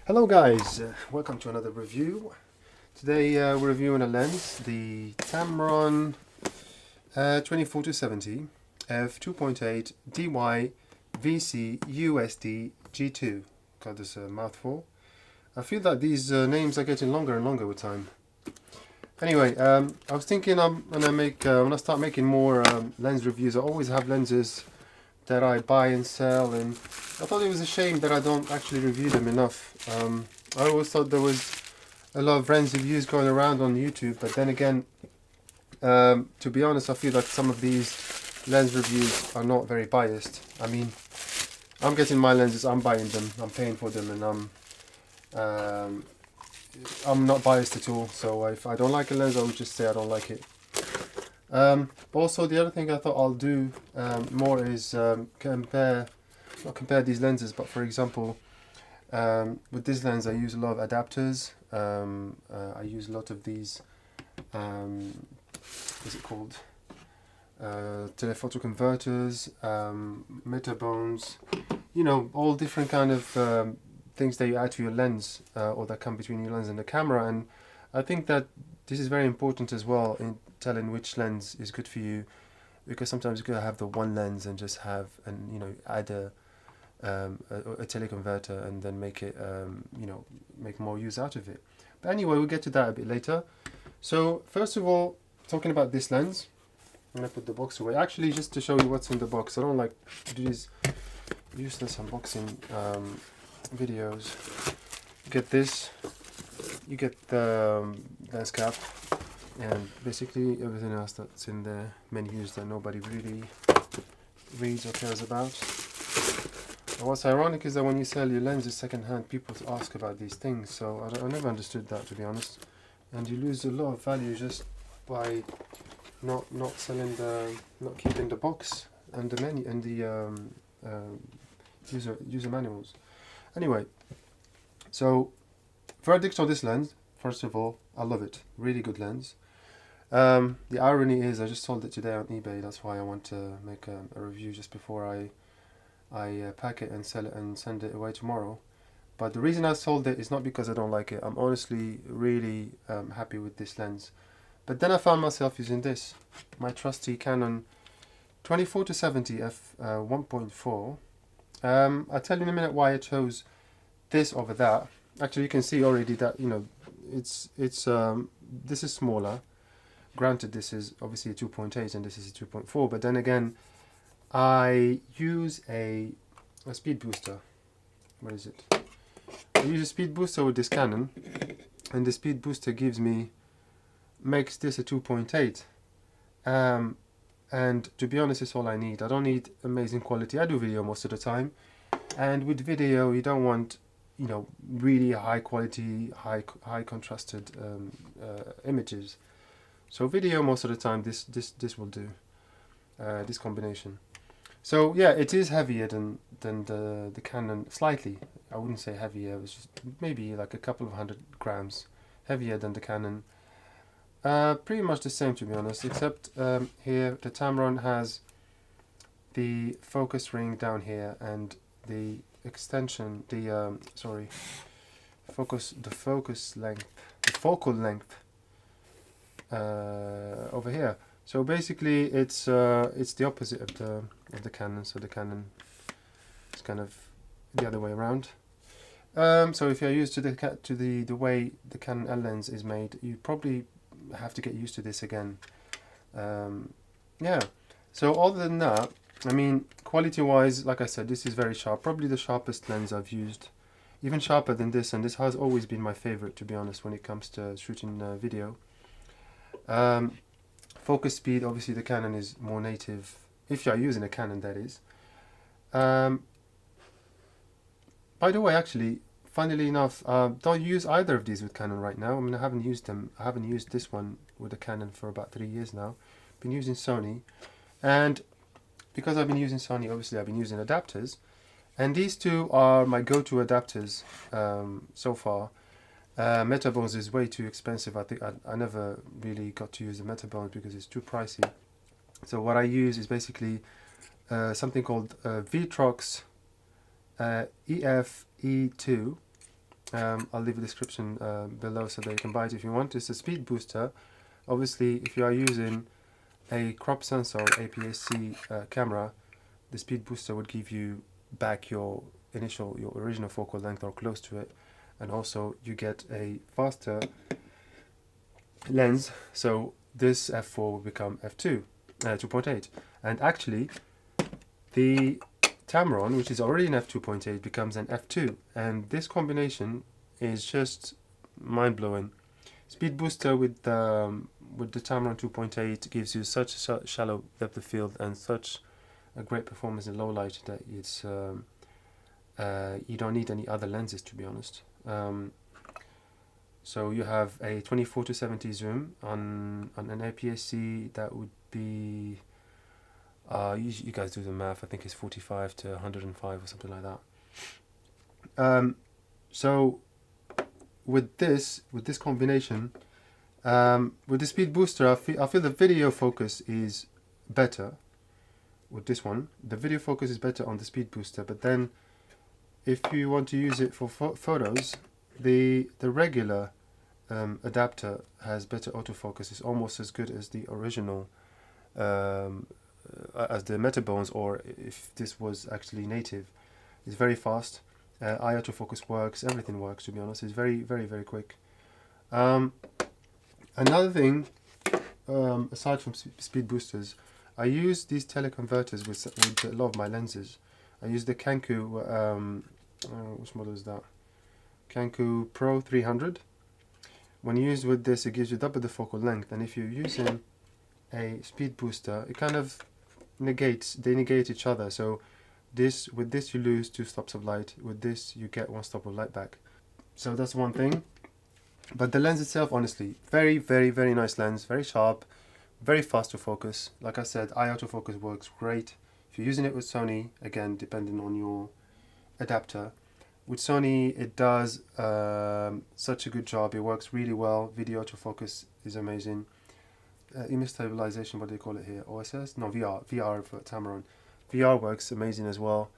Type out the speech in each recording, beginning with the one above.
Hello guys, welcome to another review. Today we're reviewing a lens, the Tamron 24-70 f2.8 DY VC USD G2. God, this is a mouthful. I feel that these names are getting longer and longer with time. Anyway, I was thinking I'm gonna make when I start making more lens reviews. I always have lenses that I buy and sell, and I thought it was a shame that I don't actually review them enough. I always thought there was a lot of lens reviews going around on YouTube, but then again, to be honest, I feel like some of these lens reviews are not very biased. I mean, I'm getting my lenses, I'm buying them, I'm paying for them, and I'm not biased at all. So if I don't like a lens, I would just say I don't like it. But also the other thing I thought I'll do more is not compare these lenses, but for example, with this lens I use a lot of adapters. I use a lot of these, what's it called, telephoto converters, metabones, you know, all different kind of things that you add to your lens, or that come between your lens and the camera. And I think that this is very important as well in telling which lens is good for you, because sometimes you could have the one lens and just have, and you know, add a teleconverter and then make it you know, make more use out of it. But anyway, we'll get to that a bit later. So first of all, talking about this lens, I'm gonna put the box away. Actually, just to show you what's in the box, I don't like to do these useless unboxing videos. You get this, you get the lens cap, and basically everything else that's in the menus that nobody really reads or cares about. And what's ironic is that when you sell your lenses second-hand, people ask about these things, so I never understood that, to be honest. And you lose a lot of value just by not selling not keeping the box and the menu and the user manuals. Anyway, so verdict on this lens. First of all, I love it. Really good lens. The irony is I just sold it today on eBay. That's why I want to make a review just before I pack it and sell it and send it away tomorrow. But the reason I sold it is not because I don't like it. I'm honestly really happy with this lens. But then I found myself using this, my trusty Canon 24-70 f 1.4. I'll tell you in a minute why I chose this over that. Actually, you can see already that, you know, it's this is smaller. Granted, this is obviously a 2.8 and this is a 2.4, but then again, I use a speed booster. Where is it? I use a speed booster with this Canon, and the speed booster makes this a 2.8. And to be honest, it's all I need. I don't need amazing quality. I do video most of the time, and with video, you don't want, you know, really high quality, high contrasted images. So video most of the time, this will do. This combination. So yeah, it is heavier than the Canon, slightly. I wouldn't say heavier. It's just maybe like a couple of 100 grams heavier than the Canon. Pretty much the same, to be honest, except here the Tamron has the focus ring down here and the extension, the focal length over here. So basically, it's the opposite of the Canon. So the Canon is kind of the other way around. So if you're used to the way the Canon L lens is made, you probably have to get used to this again. Yeah. So other than that, I mean, quality-wise, like I said, this is very sharp. Probably the sharpest lens I've used, even sharper than this. And this has always been my favorite, to be honest, when it comes to shooting video. Focus speed, obviously the Canon is more native, if you're using a Canon, that is. By the way, actually, funnily enough, don't use either of these with Canon right now. I mean, I haven't used them. I haven't used this one with a Canon for about 3 years now. Been using Sony, and because I've been using Sony, obviously I've been using adapters, and these two are my go-to adapters so far. Metabones is way too expensive. I think I never really got to use the Metabones because it's too pricey. So what I use is basically something called Vitrox EF E2 I'll leave a description below so that you can buy it if you want. It's a speed booster. Obviously, if you are using a crop sensor or APS-C camera, the speed booster would give you back your original focal length or close to it, and also you get a faster lens. So this f4 will become f2, 2.8, and actually the Tamron, which is already an f2.8, becomes an f2, and this combination is just mind-blowing. Speed booster with the Tamron 2.8 gives you such a shallow depth of field and such a great performance in low light that it's you don't need any other lenses, to be honest. So you have a 24-70 zoom on an APS-C. That would be you guys do the math. I think it's 45 to 105 or something like that. So with this combination, with the speed booster, I feel the video focus is better. With this one, the video focus is better on the speed booster, but then if you want to use it for photos, the regular adapter has better autofocus. It's almost as good as the original, as the Metabones, or if this was actually native. It's very fast. Eye autofocus works. Everything works, to be honest. It's very, very, very quick. Another thing, aside from speed boosters, I use these teleconverters with a lot of my lenses. I use the Kanku, which model is that? Kanku Pro 300. When used with this, it gives you double the focal length, and if you're using a speed booster, it kind of they negate each other. So with this you lose 2 stops of light, with this you get 1 stop of light back. So that's one thing. But the lens itself, honestly, very, very, very nice lens, very sharp, very fast to focus. Like I said, eye autofocus works great. If you're using it with Sony, again, depending on your adapter. With Sony, it does such a good job. It works really well. Video autofocus is amazing. Image stabilization, what do they call it here? OSS? No, VR for Tamron. VR works amazing as well.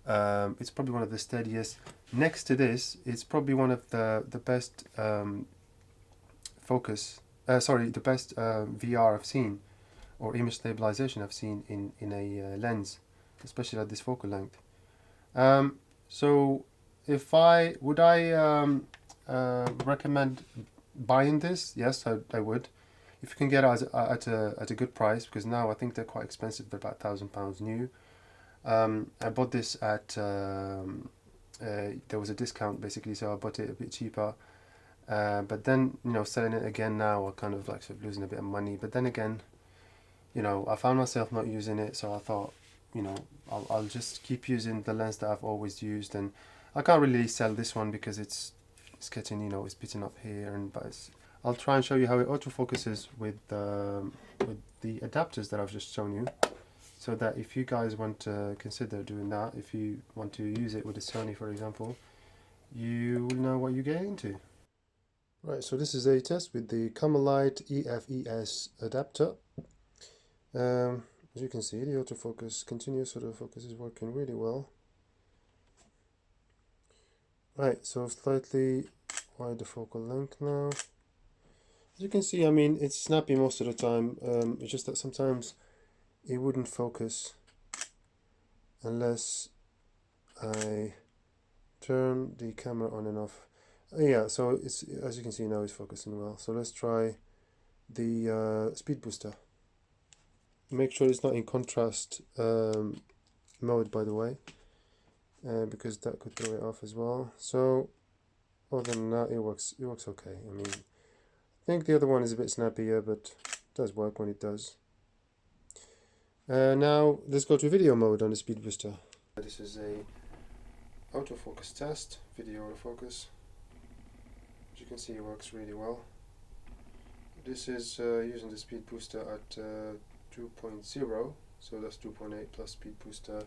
It's probably one of the steadiest. Next to this, it's probably one of the best the best VR I've seen, or image stabilization I've seen in a lens, especially at this focal length. So if I recommend buying this? Yes, I would. If you can get it at a good price, because now I think they're quite expensive. They're about £1,000 new. I bought this at there was a discount basically, so I bought it a bit cheaper. But then, selling it again now, I kind of like sort of losing a bit of money. But then again, I found myself not using it, so I thought, I'll just keep using the lens that I've always used. And I can't really sell this one because it's getting, it's beaten up here. I'll try and show you how it autofocuses with the adapters that I've just shown you, so that if you guys want to consider doing that, if you want to use it with a Sony, for example, you will know what you get into. Right, so this is a test with the Camelite EFES adapter. As you can see, the autofocus, continuous autofocus is working really well. Right, so slightly wider focal length now. As you can see, it's snappy most of the time. It's just that sometimes it wouldn't focus unless I turn the camera on and off. Yeah, so it's, as you can see now, it's focusing well. So let's try the speed booster. Make sure it's not in contrast mode, by the way, because that could throw it off as well. So other than that, it works okay. I think the other one is a bit snappier, but it does work when it does. Now let's go to video mode on the speed booster. This is a autofocus test, video autofocus. As you can see, it works really well. This is using the speed booster at 2.0, so that's 2.8 plus speed booster,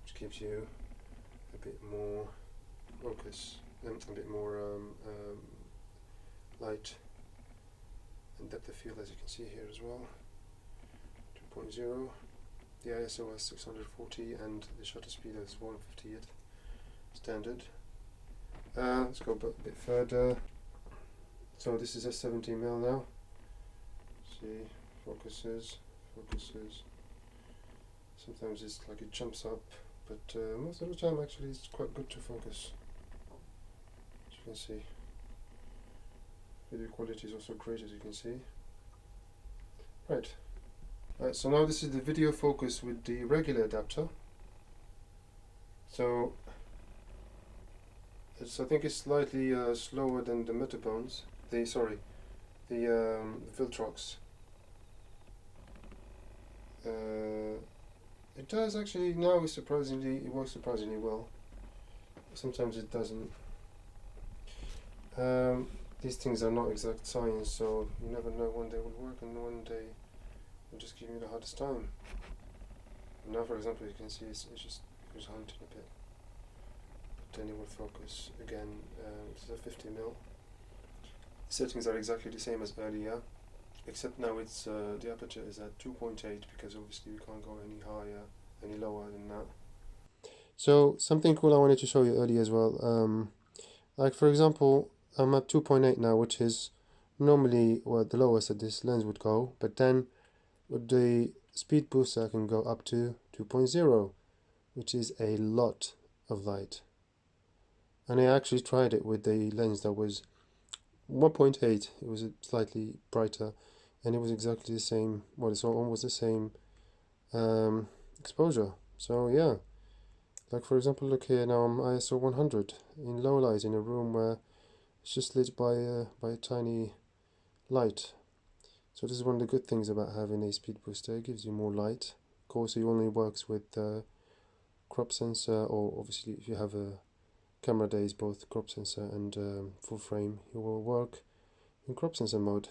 which gives you a bit more focus and a bit more light and depth of field, as you can see here as well. 2.0, the ISO is 640 and the shutter speed is 1/50th standard. let's go a bit further. So this is a 17mm now. See, focuses. Sometimes it's like it jumps up, but most of the time actually it's quite good to focus. As you can see, video quality is also great, as you can see. Right, so now this is the video focus with the regular adapter. So I think it's slightly slower than the Metabones. The Viltrox. It does actually now. It works surprisingly well. Sometimes it doesn't. These things are not exact science, so you never know when they will work and when they will just give you the hardest time. Now, for example, you can see it's just hunting a bit, but then it will focus again. It's a 50mm. The settings are exactly the same as earlier, except now it's the aperture is at 2.8 because obviously we can't go any higher, any lower than that. So something cool I wanted to show you earlier as well. Like for example, I'm at 2.8 now, which is normally the lowest that this lens would go, but then with the speed booster I can go up to 2.0, which is a lot of light. And I actually tried it with the lens that was 1.8. It was slightly brighter, and it was exactly the same. Well, it's almost the same exposure. So yeah, like for example, look here now. I'm ISO 100 in low light in a room where it's just lit by a tiny light. So this is one of the good things about having a speed booster. It gives you more light. Of course, it only works with crop sensor, or obviously if you have a camera that is both crop sensor and full frame, it will work in crop sensor mode.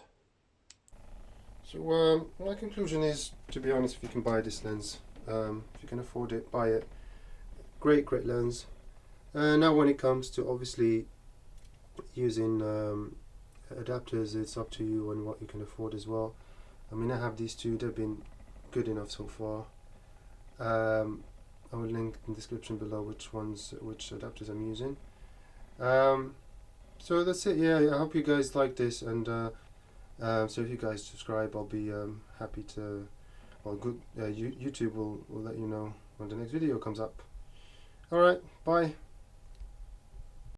So my conclusion is, to be honest, if you can buy this lens, if you can afford it, buy it. Great lens. Now when it comes to obviously using adapters, it's up to you and what you can afford as well. I mean, I have these two, they've been good enough so far. I will link in the description below which adapters I'm using. So that's it. Yeah, I hope you guys like this, and so if you guys subscribe, I'll be happy to. Well, YouTube will let you know when the next video comes up. All right, bye.